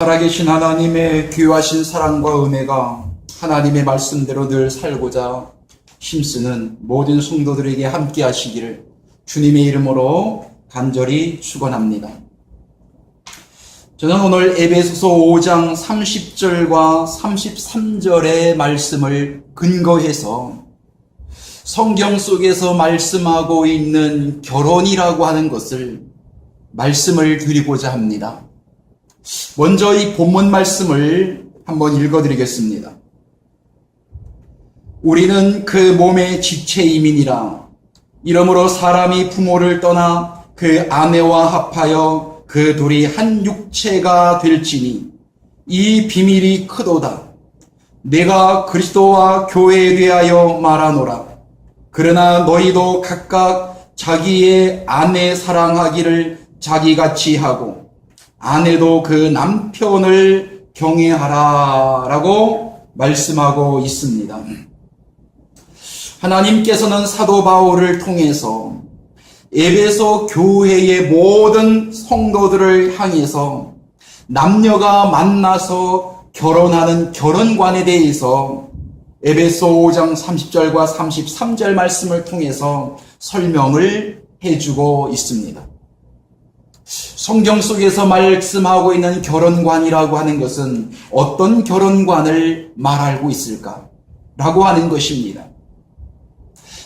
살아계신 하나님의 귀하신 사랑과 은혜가 하나님의 말씀대로 늘 살고자 힘쓰는 모든 성도들에게 함께 하시기를 주님의 이름으로 간절히 축원합니다. 저는 오늘 에베소서 5장 30절과 33절의 말씀을 근거해서 성경 속에서 말씀하고 있는 결혼이라고 하는 것을 말씀을 드리고자 합니다. 먼저 이 본문 말씀을 한번 읽어드리겠습니다. 우리는 그 몸의 지체임이니라. 이러므로 사람이 부모를 떠나 그 아내와 합하여 그 둘이 한 육체가 될지니 이 비밀이 크도다. 내가 그리스도와 교회에 대하여 말하노라. 그러나 너희도 각각 자기의 아내 사랑하기를 자기같이 하고 아내도 그 남편을 경외하라 라고 말씀하고 있습니다. 하나님께서는 사도 바울을 통해서 에베소 교회의 모든 성도들을 향해서 남녀가 만나서 결혼하는 결혼관에 대해서 에베소 5장 30절과 33절 말씀을 통해서 설명을 해주고 있습니다. 성경 속에서 말씀하고 있는 결혼관이라고 하는 것은 어떤 결혼관을 말하고 있을까? 라고 하는 것입니다.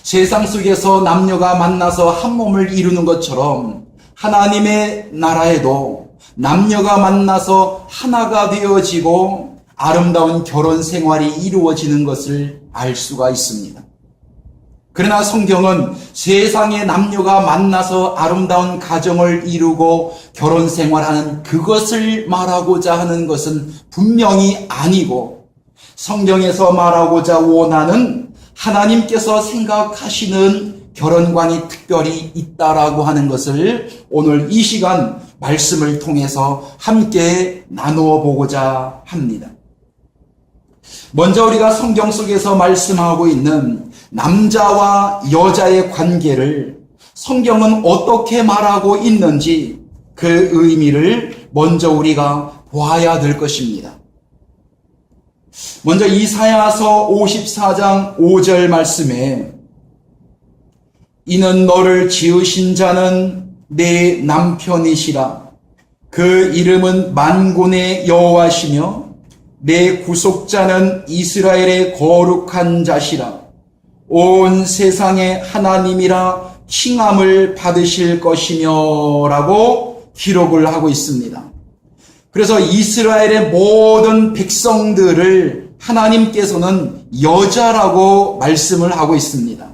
세상 속에서 남녀가 만나서 한 몸을 이루는 것처럼 하나님의 나라에도 남녀가 만나서 하나가 되어지고 아름다운 결혼 생활이 이루어지는 것을 알 수가 있습니다. 그러나 성경은 세상의 남녀가 만나서 아름다운 가정을 이루고 결혼 생활하는 그것을 말하고자 하는 것은 분명히 아니고 성경에서 말하고자 원하는 하나님께서 생각하시는 결혼관이 특별히 있다라고 하는 것을 오늘 이 시간 말씀을 통해서 함께 나누어 보고자 합니다. 먼저 우리가 성경 속에서 말씀하고 있는 남자와 여자의 관계를 성경은 어떻게 말하고 있는지 그 의미를 먼저 우리가 보아야 될 것입니다. 먼저 이사야서 54장 5절 말씀에 이는 너를 지으신 자는 내 남편이시라. 그 이름은 만군의 여호와시며 내 구속자는 이스라엘의 거룩한 자시라. 온 세상의 하나님이라 칭함을 받으실 것이며 라고 기록을 하고 있습니다. 그래서 이스라엘의 모든 백성들을 하나님께서는 여자라고 말씀을 하고 있습니다.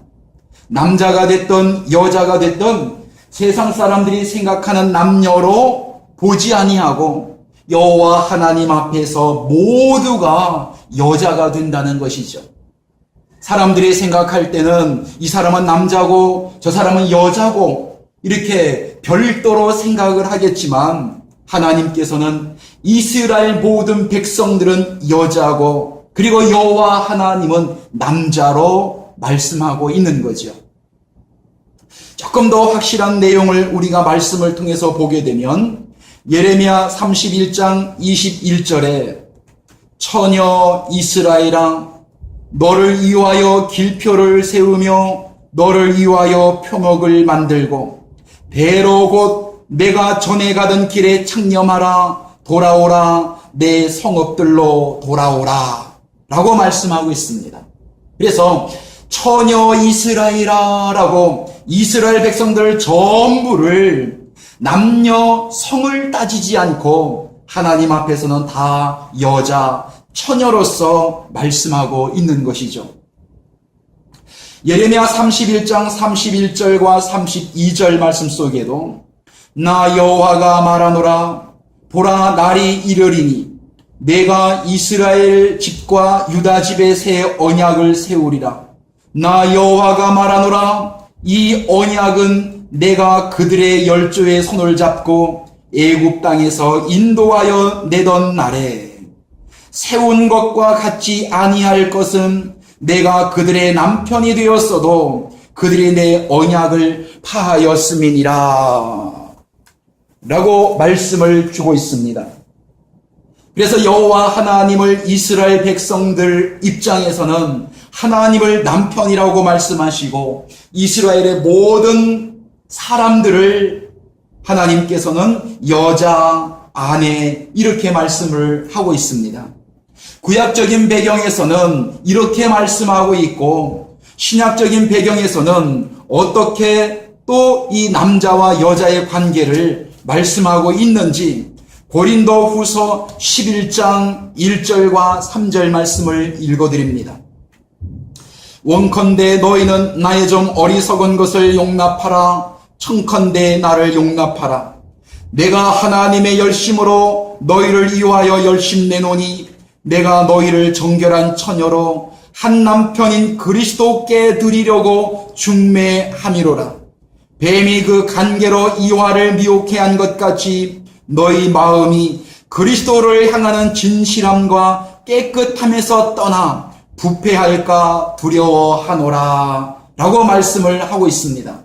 남자가 됐든 여자가 됐든 세상 사람들이 생각하는 남녀로 보지 아니하고 여호와 하나님 앞에서 모두가 여자가 된다는 것이죠. 사람들이 생각할 때는 이 사람은 남자고 저 사람은 여자고 이렇게 별도로 생각을 하겠지만 하나님께서는 이스라엘 모든 백성들은 여자고 그리고 여호와 하나님은 남자로 말씀하고 있는 거죠. 조금 더 확실한 내용을 우리가 말씀을 통해서 보게 되면 예레미야 31장 21절에 처녀 이스라엘아 너를 위하여 길표를 세우며 너를 위하여 표목을 만들고 배로 곧 내가 전에 가던 길에 창념하라 돌아오라 내 성읍들로 돌아오라 라고 말씀하고 있습니다. 그래서 처녀 이스라엘아 라고 이스라엘 백성들 전부를 남녀 성을 따지지 않고 하나님 앞에서는 다 여자 처녀로서 말씀하고 있는 것이죠. 예레미야 31장 31절과 32절 말씀 속에도 나 여호와가 말하노라 보라 날이 이르리니 내가 이스라엘 집과 유다 집에 새 언약을 세우리라. 나 여호와가 말하노라 이 언약은 내가 그들의 열조의 손을 잡고 애굽 땅에서 인도하여 내던 날에 세운 것과 같지 아니할 것은 내가 그들의 남편이 되었어도 그들이 내 언약을 파하였음이니라 라고 말씀을 주고 있습니다. 그래서 여호와 하나님을 이스라엘 백성들 입장에서는 하나님을 남편이라고 말씀하시고 이스라엘의 모든 사람들을 하나님께서는 여자, 아내 이렇게 말씀을 하고 있습니다. 구약적인 배경에서는 이렇게 말씀하고 있고 신약적인 배경에서는 어떻게 또 이 남자와 여자의 관계를 말씀하고 있는지 고린도 후서 11장 1절과 3절 말씀을 읽어드립니다. 원컨대 너희는 나의 좀 어리석은 것을 용납하라. 청컨대 나를 용납하라. 내가 하나님의 열심으로 너희를 위하여 열심내노니 내가 너희를 정결한 처녀로 한 남편인 그리스도께 드리려고 중매함이로라. 뱀이 그 간계로 이화를 미혹해 한 것 같이 너희 마음이 그리스도를 향하는 진실함과 깨끗함에서 떠나 부패할까 두려워하노라 라고 말씀을 하고 있습니다.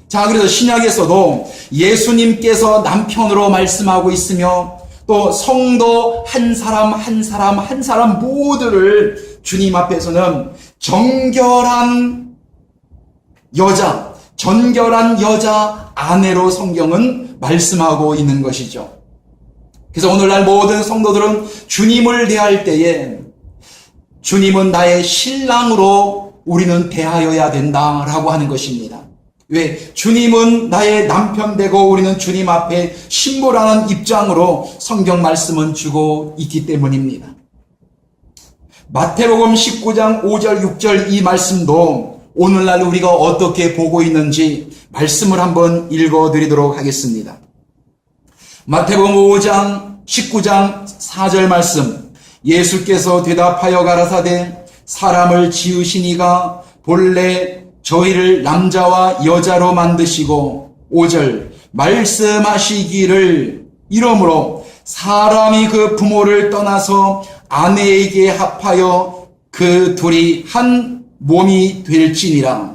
자, 그래서 신약에서도 예수님께서 남편으로 말씀하고 있으며 또 성도 한 사람 한 사람 한 사람 모두를 주님 앞에서는 정결한 여자, 정결한 여자 아내로 성경은 말씀하고 있는 것이죠. 그래서 오늘날 모든 성도들은 주님을 대할 때에 주님은 나의 신랑으로 우리는 대하여야 된다라고 하는 것입니다. 왜? 주님은 나의 남편 되고 우리는 주님 앞에 신부라는 입장으로 성경 말씀은 주고 있기 때문입니다. 마태복음 19장 5절 6절 이 말씀도 오늘날 우리가 어떻게 보고 있는지 말씀을 한번 읽어드리도록 하겠습니다. 마태복음 5장 19장 4절 말씀, 예수께서 대답하여 가라사대 사람을 지으시니가 본래 저희를 남자와 여자로 만드시고 5절 말씀하시기를 이러므로 사람이 그 부모를 떠나서 아내에게 합하여 그 둘이 한 몸이 될지니라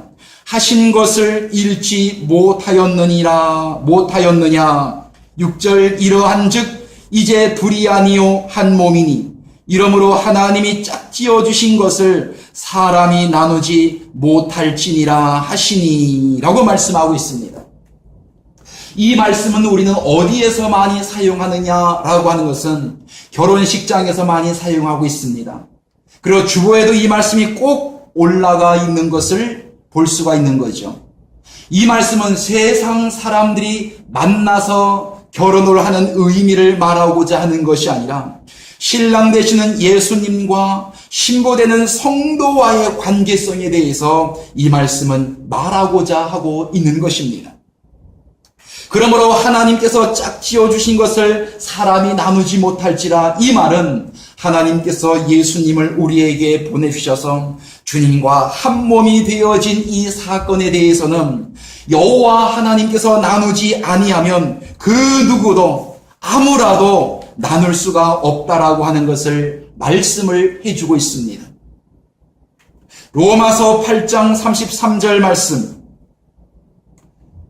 하신 것을 잃지 못하였느냐 6절 이러한즉 이제 둘이 아니요 한 몸이니 이러므로 하나님이 짝지어 주신 것을 사람이 나누지 못할지니라 하시니 라고 말씀하고 있습니다. 이 말씀은 우리는 어디에서 많이 사용하느냐라고 하는 것은 결혼식장에서 많이 사용하고 있습니다. 그리고 주보에도 이 말씀이 꼭 올라가 있는 것을 볼 수가 있는 거죠. 이 말씀은 세상 사람들이 만나서 결혼을 하는 의미를 말하고자 하는 것이 아니라 신랑 되시는 예수님과 신부 되는 성도와의 관계성에 대해서 이 말씀은 말하고자 하고 있는 것입니다. 그러므로 하나님께서 짝지어 주신 것을 사람이 나누지 못할지라 이 말은 하나님께서 예수님을 우리에게 보내주셔서 주님과 한 몸이 되어진 이 사건에 대해서는 여호와 하나님께서 나누지 아니하면 그 누구도 아무라도 나눌 수가 없다라고 하는 것을 말씀을 해주고 있습니다. 로마서 8장 33절 말씀,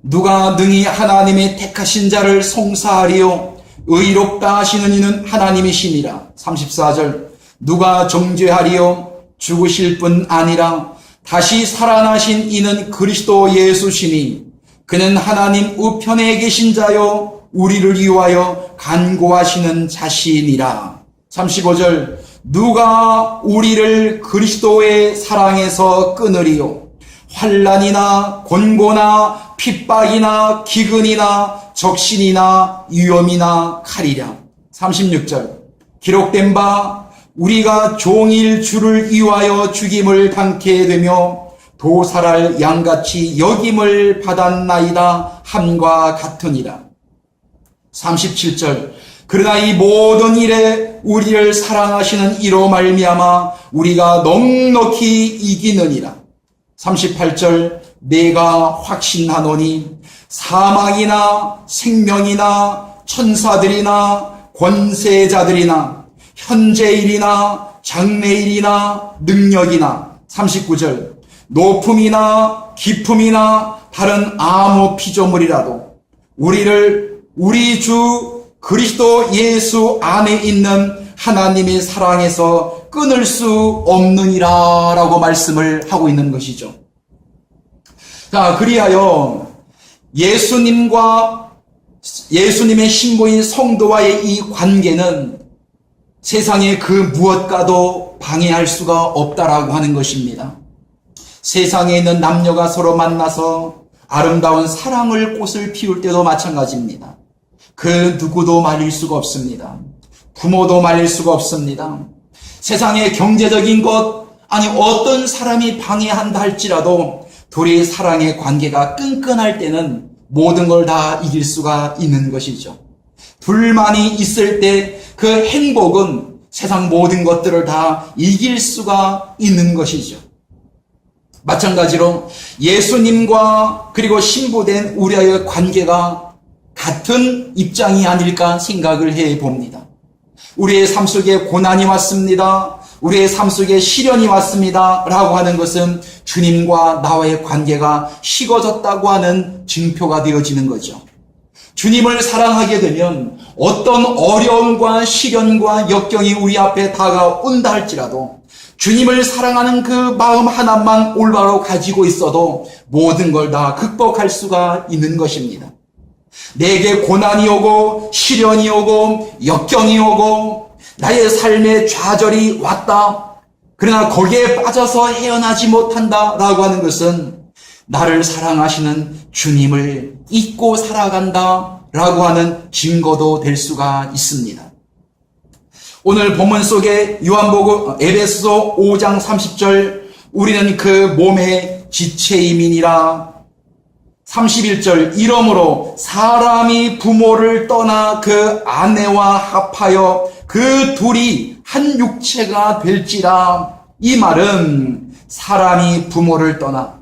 누가 능히 하나님의 택하신 자를 송사하리요 의롭다 하시는 이는 하나님이시니라. 34절 누가 정죄하리요 죽으실 뿐 아니라 다시 살아나신 이는 그리스도 예수시니 그는 하나님 우편에 계신 자요 우리를 위하여 간구하시는 자신이라. 35절 누가 우리를 그리스도의 사랑에서 끊으리요 환난이나 곤고나 핍박이나 기근이나 적신이나 위험이나 칼이랴. 36절 기록된 바 우리가 종일 주를 위하여 죽임을 당케 되며 도살할 양같이 여김을 받았나이다 함과 같으니라. 37절 그러나 이 모든 일에 우리를 사랑하시는 이로 말미암아 우리가 넉넉히 이기느니라. 38절 내가 확신하노니 사망이나 생명이나 천사들이나 권세자들이나 현재일이나 장래일이나 능력이나 39절 높음이나 깊음이나 다른 아무 피조물이라도 우리를 우리 주 그리스도 예수 안에 있는 하나님의 사랑에서 끊을 수 없느니라 라고 말씀을 하고 있는 것이죠. 자, 그리하여 예수님의 신부인 성도와의 이 관계는 세상의 그 무엇과도 방해할 수가 없다라고 하는 것입니다. 세상에 있는 남녀가 서로 만나서 아름다운 사랑을 꽃을 피울 때도 마찬가지입니다. 그 누구도 말릴 수가 없습니다. 부모도 말릴 수가 없습니다. 세상의 경제적인 것, 아니 어떤 사람이 방해한다 할지라도 둘의 사랑의 관계가 끈끈할 때는 모든 걸 다 이길 수가 있는 것이죠. 둘만이 있을 때 그 행복은 세상 모든 것들을 다 이길 수가 있는 것이죠. 마찬가지로 예수님과 그리고 신부된 우리의 관계가 같은 입장이 아닐까 생각을 해봅니다. 우리의 삶 속에 고난이 왔습니다. 우리의 삶 속에 시련이 왔습니다. 라고 하는 것은 주님과 나와의 관계가 식어졌다고 하는 증표가 되어지는 거죠. 주님을 사랑하게 되면 어떤 어려움과 시련과 역경이 우리 앞에 다가온다 할지라도 주님을 사랑하는 그 마음 하나만 올바로 가지고 있어도 모든 걸 다 극복할 수가 있는 것입니다. 내게 고난이 오고 시련이 오고 역경이 오고 나의 삶에 좌절이 왔다. 그러나 거기에 빠져서 헤어나지 못한다라고 하는 것은 나를 사랑하시는 주님을 잊고 살아간다라고 하는 증거도 될 수가 있습니다. 오늘 본문 속에 요한복음 에베소서 5장 30절 우리는 그 몸의 지체임이니라. 31절 이러므로 사람이 부모를 떠나 그 아내와 합하여 그 둘이 한 육체가 될지라. 이 말은 사람이 부모를 떠나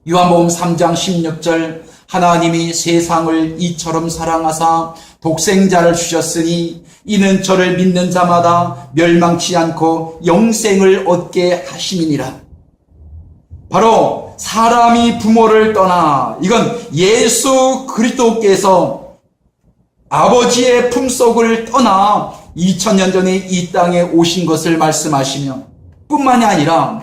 요한복음 3장 16절 하나님이 세상을 이처럼 사랑하사 독생자를 주셨으니 이는 저를 믿는 자마다 멸망치 않고 영생을 얻게 하심이니라. 바로 사람이 부모를 떠나 이건 예수 그리스도께서 아버지의 품속을 떠나 2000년 전에 이 땅에 오신 것을 말씀하시며 뿐만이 아니라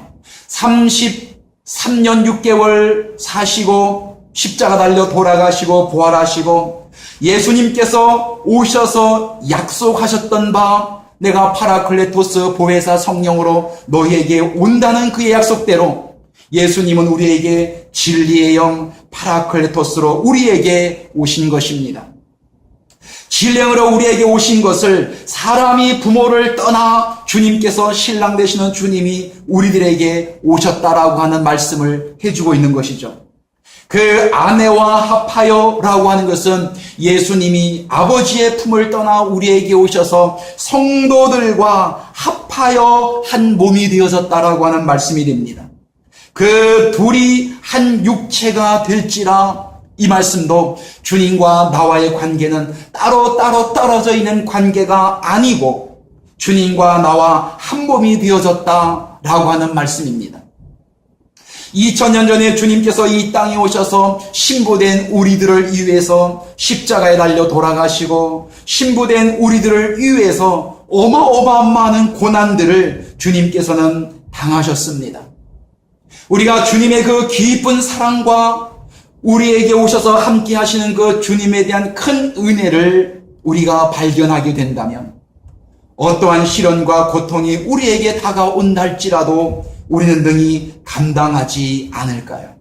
33년 6개월 사시고 십자가 달려 돌아가시고 부활하시고 예수님께서 오셔서 약속하셨던 바 내가 파라클레토스 보혜사 성령으로 너희에게 온다는 그의 약속대로 예수님은 우리에게 진리의 영 파라클레토스로 우리에게 오신 것입니다. 진령으로 우리에게 오신 것을 사람이 부모를 떠나 주님께서 신랑 되시는 주님이 우리들에게 오셨다라고 하는 말씀을 해주고 있는 것이죠. 그 아내와 합하여라고 하는 것은 예수님이 아버지의 품을 떠나 우리에게 오셔서 성도들과 합하여 한 몸이 되어졌다라고 하는 말씀이 됩니다. 그 둘이 한 육체가 될지라. 이 말씀도 주님과 나와의 관계는 따로 떨어져 있는 관계가 아니고 주님과 나와 한 몸이 되어졌다라고 하는 말씀입니다. 2000년 전에 주님께서 이 땅에 오셔서 신부된 우리들을 위해서 십자가에 달려 돌아가시고 신부된 우리들을 위해서 어마어마한 많은 고난들을 주님께서는 당하셨습니다. 우리가 주님의 그 깊은 사랑과 우리에게 오셔서 함께 하시는 그 주님에 대한 큰 은혜를 우리가 발견하게 된다면 어떠한 시련과 고통이 우리에게 다가온다 할지라도 우리는 능히 감당하지 않을까요?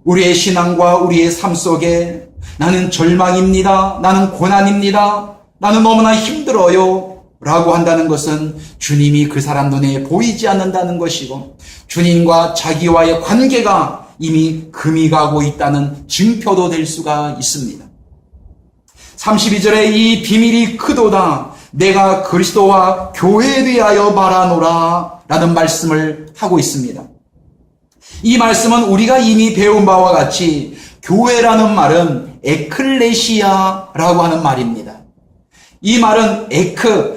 우리의 신앙과 우리의 삶 속에 나는 절망입니다. 나는 고난입니다. 나는 너무나 힘들어요. 라고 한다는 것은 주님이 그 사람 눈에 보이지 않는다는 것이고 주님과 자기와의 관계가 이미 금이 가고 있다는 증표도 될 수가 있습니다. 32절에 이 비밀이 크도다. 내가 그리스도와 교회에 대하여 말하노라 라는 말씀을 하고 있습니다. 이 말씀은 우리가 이미 배운 바와 같이 교회라는 말은 에클레시아라고 하는 말입니다. 이 말은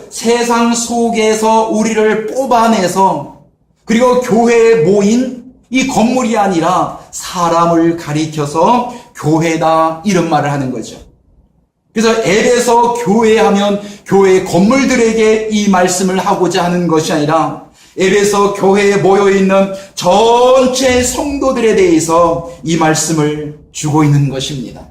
세상 속에서 우리를 뽑아내서 그리고 교회에 모인 이 건물이 아니라 사람을 가리켜서 교회다 이런 말을 하는 거죠. 그래서 에베소 교회 하면 교회 건물들에게 이 말씀을 하고자 하는 것이 아니라 에베소 교회에 모여있는 전체 성도들에 대해서 이 말씀을 주고 있는 것입니다.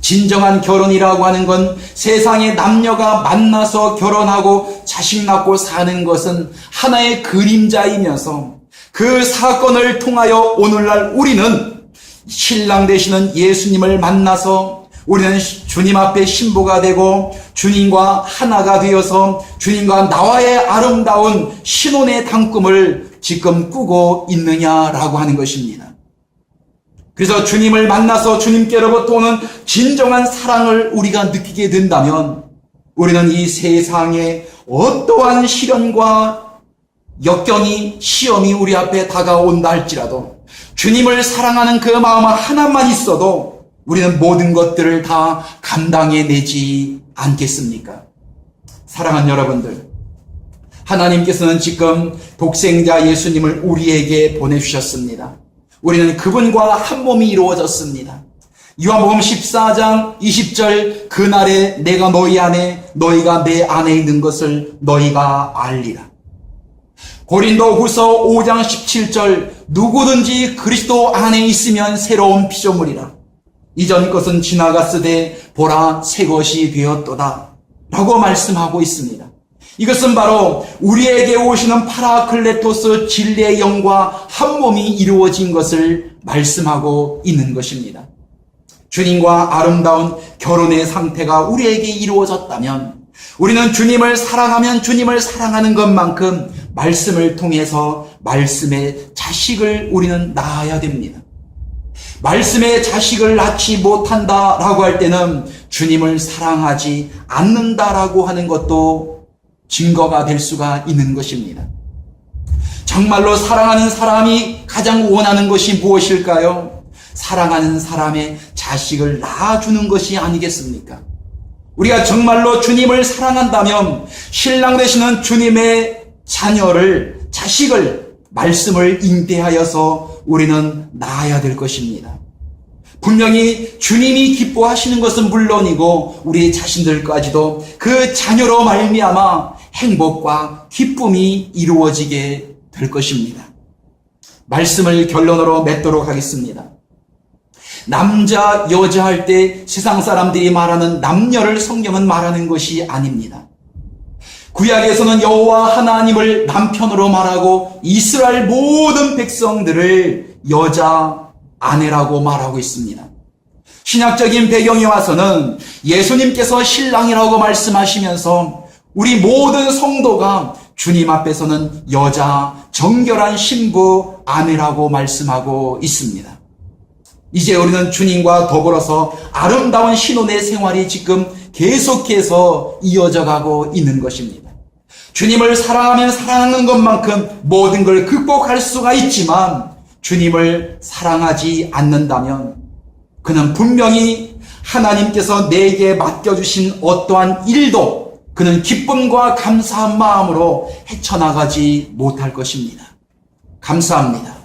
진정한 결혼이라고 하는 건 세상의 남녀가 만나서 결혼하고 자식 낳고 사는 것은 하나의 그림자이면서 그 사건을 통하여 오늘날 우리는 신랑 되시는 예수님을 만나서 우리는 주님 앞에 신부가 되고 주님과 하나가 되어서 주님과 나와의 아름다운 신혼의 당꿈을 지금 꾸고 있느냐라고 하는 것입니다. 그래서 주님을 만나서 주님께로부터 오는 진정한 사랑을 우리가 느끼게 된다면 우리는 이 세상에 어떠한 시련과 역경이 시험이 우리 앞에 다가온다 할지라도 주님을 사랑하는 그 마음 하나만 있어도 우리는 모든 것들을 다 감당해내지 않겠습니까? 사랑하는 여러분들, 하나님께서는 지금 독생자 예수님을 우리에게 보내주셨습니다. 우리는 그분과 한 몸이 이루어졌습니다. 요한복음 14장 20절 그날에 내가 너희 안에 너희가 내 안에 있는 것을 너희가 알리라. 고린도후서 5장 17절 누구든지 그리스도 안에 있으면 새로운 피조물이라. 이전 것은 지나갔으되 보라 새 것이 되었도다 라고 말씀하고 있습니다. 이것은 바로 우리에게 오시는 파라클레토스 진리의 영과 한 몸이 이루어진 것을 말씀하고 있는 것입니다. 주님과 아름다운 결혼의 상태가 우리에게 이루어졌다면 우리는 주님을 사랑하면 주님을 사랑하는 것만큼 말씀을 통해서 말씀의 자식을 우리는 낳아야 됩니다. 말씀의 자식을 낳지 못한다라고 할 때는 주님을 사랑하지 않는다라고 하는 것도 증거가 될 수가 있는 것입니다. 정말로 사랑하는 사람이 가장 원하는 것이 무엇일까요? 사랑하는 사람의 자식을 낳아주는 것이 아니겠습니까? 우리가 정말로 주님을 사랑한다면 신랑 되시는 주님의 자녀를, 자식을, 말씀을 잉태하여서 우리는 낳아야 될 것입니다. 분명히 주님이 기뻐하시는 것은 물론이고 우리 자신들까지도 그 자녀로 말미암아 행복과 기쁨이 이루어지게 될 것입니다. 말씀을 결론으로 맺도록 하겠습니다. 남자, 여자 할 때 세상 사람들이 말하는 남녀를 성경은 말하는 것이 아닙니다. 구약에서는 여호와 하나님을 남편으로 말하고 이스라엘 모든 백성들을 여자, 아내라고 말하고 있습니다. 신약적인 배경에 와서는 예수님께서 신랑이라고 말씀하시면서 우리 모든 성도가 주님 앞에서는 여자, 정결한 신부, 아내라고 말씀하고 있습니다. 이제 우리는 주님과 더불어서 아름다운 신혼의 생활이 지금 계속해서 이어져 가고 있는 것입니다. 주님을 사랑하면 사랑하는 것만큼 모든 걸 극복할 수가 있지만 주님을 사랑하지 않는다면 그는 분명히 하나님께서 내게 맡겨주신 어떠한 일도 그는 기쁨과 감사한 마음으로 헤쳐나가지 못할 것입니다. 감사합니다.